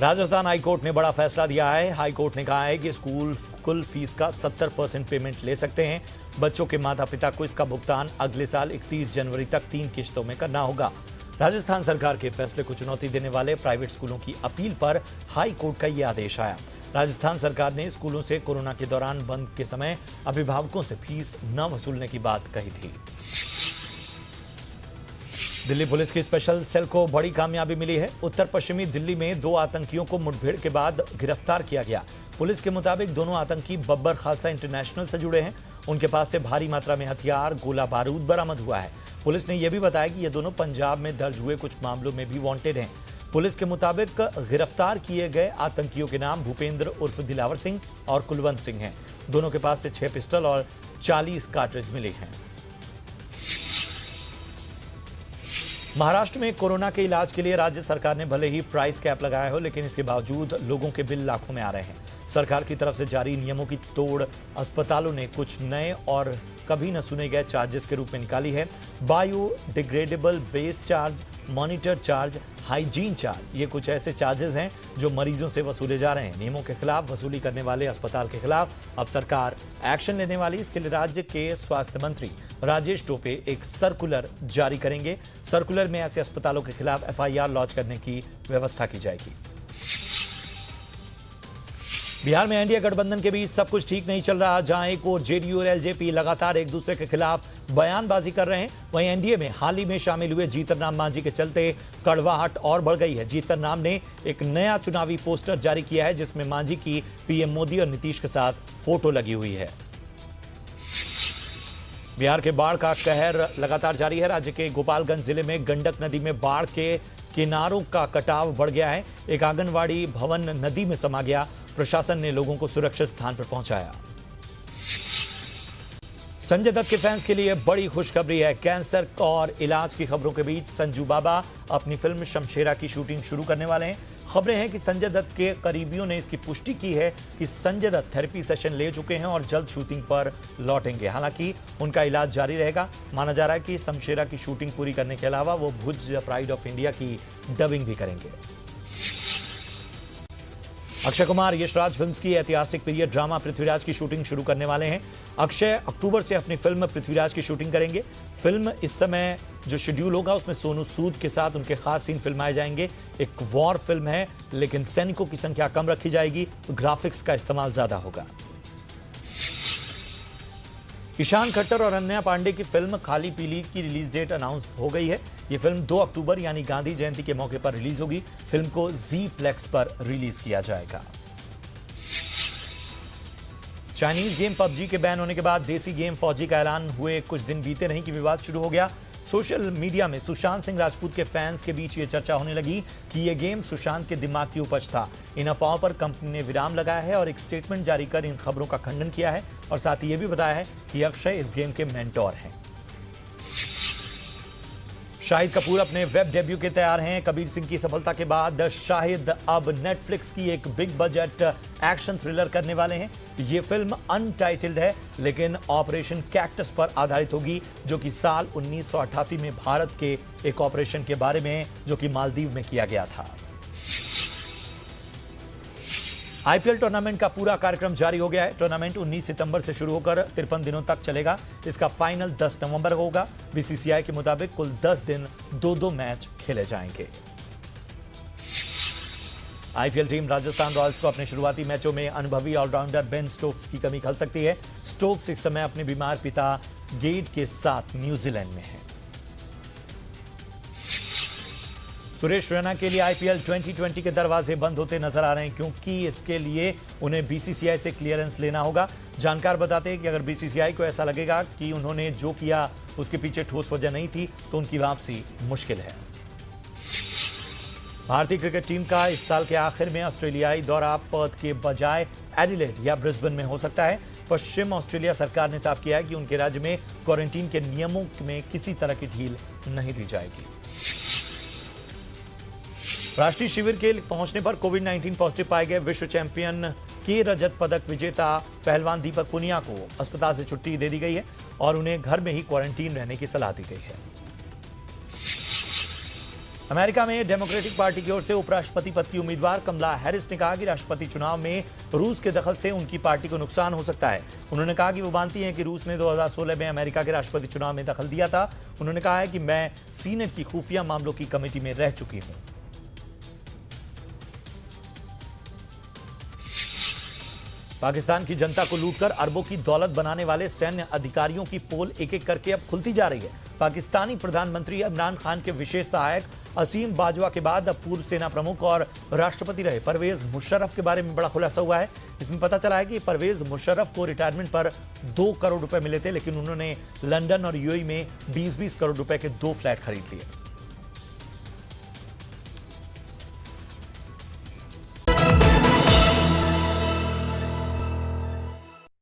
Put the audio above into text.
Rajasthan high court ने बड़ा फैसला दिया है। हाईकोर्ट ने कहा है कि स्कूल कुल फीस का 70% पेमेंट ले सकते हैं। बच्चों के माता पिता को इसका भुगतान अगले साल 31 जनवरी तक 3 किश्तों में करना होगा। राजस्थान सरकार के फैसले को चुनौती देने वाले प्राइवेट स्कूलों की अपील पर हाई कोर्ट का यह आदेश आया। राजस्थान सरकार ने स्कूलों से कोरोना के दौरान बंद के समय अभिभावकों से फीस न वसूलने की बात कही थी। दिल्ली पुलिस की स्पेशल सेल को बड़ी कामयाबी मिली है। उत्तर पश्चिमी दिल्ली में 2 आतंकियों को मुठभेड़ के बाद गिरफ्तार किया गया। पुलिस के मुताबिक दोनों आतंकी बब्बर खालसा इंटरनेशनल से जुड़े हैं। उनके पास से भारी मात्रा में हथियार, गोला बारूद बरामद हुआ है। पुलिस ने यह भी बताया कि ये दोनों पंजाब में दर्ज हुए कुछ मामलों में भी वांटेड हैं। पुलिस के मुताबिक गिरफ्तार किए गए आतंकियों के नाम भूपेंद्र उर्फ दिलावर सिंह और कुलवंत सिंह हैं। दोनों के पास से 6 पिस्टल और 40 कार्ट्रिज मिले हैं। महाराष्ट्र में कोरोना के इलाज के लिए राज्य सरकार ने भले ही प्राइस कैप लगाया हो, लेकिन इसके बावजूद लोगों के बिल लाखों में आ रहे हैं। सरकार की तरफ से जारी नियमों की तोड़ अस्पतालों ने कुछ नए और कभी न सुने गए चार्जेस के रूप में निकाली है। Biodegradable waste charge, monitor charge, hygiene charge, ये कुछ ऐसे चार्जेस हैं जो मरीजों से वसूले जा रहे हैं। नियमों के खिलाफ वसूली करने वाले अस्पताल के खिलाफ अब सरकार एक्शन लेने वाली। इसके लिए राज्य के स्वास्थ्य मंत्री राजेश टोपे एक सर्कुलर जारी करेंगे। सर्कुलर में ऐसे अस्पतालों के खिलाफ FIR लॉन्च करने की व्यवस्था की जाएगी। बिहार में एनडीए गठबंधन के बीच सब कुछ ठीक नहीं चल रहा। जहां एक ओर जेडीयू और एलजेपी लगातार एक दूसरे के खिलाफ बयानबाजी कर रहे हैं, वहीं एनडीए में हाल ही में शामिल हुए जीतन राम मांझी के चलते कड़वाहट और बढ़ गई है। जीतन राम ने एक नया चुनावी पोस्टर जारी किया है जिसमें मांझी की पीएम मोदी और नीतीश के साथ फोटो लगी हुई है। बिहार के बाढ़ का कहर लगातार जारी है। राज्य के गोपालगंज जिले में गंडक नदी में बाढ़ के किनारों का कटाव बढ़ गया है। एक आंगनवाड़ी भवन नदी में समा गया। प्रशासन ने लोगों को सुरक्षित स्थान पर पहुंचाया। संजय दत्त के फैंस के लिए बड़ी खुशखबरी है। कैंसर और इलाज की खबरों के बीच संजू बाबा अपनी फिल्म शमशेरा की शूटिंग शुरू करने वाले हैं। खबरें हैं कि संजय दत्त के करीबियों ने इसकी पुष्टि की है कि संजय दत्त थेरेपी सेशन ले चुके हैं और जल्द शूटिंग पर लौटेंगे। हालांकि उनका इलाज जारी रहेगा। माना जा रहा है कि शमशेरा की शूटिंग पूरी करने के अलावा वो भुज प्राइड ऑफ इंडिया की डबिंग भी करेंगे। अक्षय कुमार यशराज फिल्म्स की ऐतिहासिक पीरियड ड्रामा पृथ्वीराज की शूटिंग शुरू करने वाले हैं। अक्षय अक्टूबर से अपनी फिल्म पृथ्वीराज की शूटिंग करेंगे। फिल्म इस समय जो शेड्यूल होगा उसमें सोनू सूद के साथ उनके खास सीन फिल्माए जाएंगे। एक वॉर फिल्म है, लेकिन सैनिकों की संख्या कम रखी जाएगी, तो ग्राफिक्स का इस्तेमाल ज्यादा होगा। ईशान खट्टर और अनन्या पांडे की फिल्म खाली पीली की रिलीज डेट अनाउंस हो गई है। यह फिल्म 2 अक्टूबर यानी गांधी जयंती के मौके पर रिलीज होगी। फिल्म को जी प्लेक्स पर रिलीज किया जाएगा। चाइनीज गेम PUBG के बैन होने के बाद देसी गेम फौजी का ऐलान हुए कुछ दिन बीते नहीं कि विवाद शुरू हो गया। सोशल मीडिया में सुशांत सिंह राजपूत के फैंस के बीच ये चर्चा होने लगी कि यह गेम सुशांत के दिमाग की उपज था। इन अफवाहों पर कंपनी ने विराम लगाया है और एक स्टेटमेंट जारी कर इन खबरों का खंडन किया है और साथ ही यह भी बताया है कि अक्षय इस गेम के मेंटोर हैं। शाहिद कपूर अपने वेब डेब्यू के तैयार हैं। कबीर सिंह की सफलता के बाद शाहिद अब नेटफ्लिक्स की एक बिग बजट एक्शन थ्रिलर करने वाले हैं। ये फिल्म अनटाइटल्ड है, लेकिन ऑपरेशन कैक्टस पर आधारित होगी, जो कि साल 1988 में भारत के एक ऑपरेशन के बारे में जो कि मालदीव में किया गया था। आईपीएल टूर्नामेंट का पूरा कार्यक्रम जारी हो गया है। टूर्नामेंट 19 सितंबर से शुरू होकर 53 दिनों तक चलेगा। इसका फाइनल 10 नवंबर होगा। बीसीसीआई के मुताबिक कुल 10 दिन 2-2 मैच खेले जाएंगे। आईपीएल टीम राजस्थान रॉयल्स को अपने शुरुआती मैचों में अनुभवी ऑलराउंडर बेन स्टोक्स की कमी खल सकती है। स्टोक्स इस समय अपने बीमार पिता गेट के साथ न्यूजीलैंड में है। सुरेश रैना के लिए आईपीएल 2020 के दरवाजे बंद होते नजर आ रहे हैं, क्योंकि इसके लिए उन्हें बीसीसीआई से क्लियरेंस लेना होगा। जानकार बताते हैं कि अगर बीसीसीआई को ऐसा लगेगा कि उन्होंने जो किया उसके पीछे ठोस वजह नहीं थी, तो उनकी वापसी मुश्किल है। भारतीय क्रिकेट टीम का इस साल के आखिर में ऑस्ट्रेलियाई दौरा पर्थ के बजाय एडिलेड या ब्रिस्बेन में हो सकता है। पश्चिम ऑस्ट्रेलिया सरकार ने साफ किया है कि उनके राज्य में क्वारंटीन के नियमों में किसी तरह की ढील नहीं दी जाएगी। राष्ट्रीय शिविर के पहुंचने पर कोविड-19 पॉजिटिव पाए गए विश्व चैंपियन के रजत पदक विजेता पहलवान दीपक पुनिया को अस्पताल से छुट्टी दे दी गई है और उन्हें घर में ही क्वारंटीन रहने की सलाह दी गई है। अमेरिका में डेमोक्रेटिक पार्टी की ओर से उपराष्ट्रपति पद की उम्मीदवार कमला हैरिस ने कहा कि राष्ट्रपति चुनाव में रूस के दखल से उनकी पार्टी को नुकसान हो सकता है। उन्होंने कहा कि वो मानती हैं कि रूस ने 2016 में अमेरिका के राष्ट्रपति चुनाव में दखल दिया था। उन्होंने कहा है कि मैं सीनेट की खुफिया मामलों की कमेटी में रह चुकी हूं। पाकिस्तान की जनता को लूटकर अरबों की दौलत बनाने वाले सैन्य अधिकारियों की पोल एक एक करके अब खुलती जा रही है। पाकिस्तानी प्रधानमंत्री इमरान खान के विशेष सहायक असीम बाजवा के बाद अब पूर्व सेना प्रमुख और राष्ट्रपति रहे परवेज मुशर्रफ के बारे में बड़ा खुलासा हुआ है। इसमें पता चला है कि परवेज मुशर्रफ को रिटायरमेंट पर 2 करोड़ रुपए मिले थे, लेकिन उन्होंने लंदन और यूएई में 20-20 करोड़ रुपए के 2 फ्लैट खरीद लिए।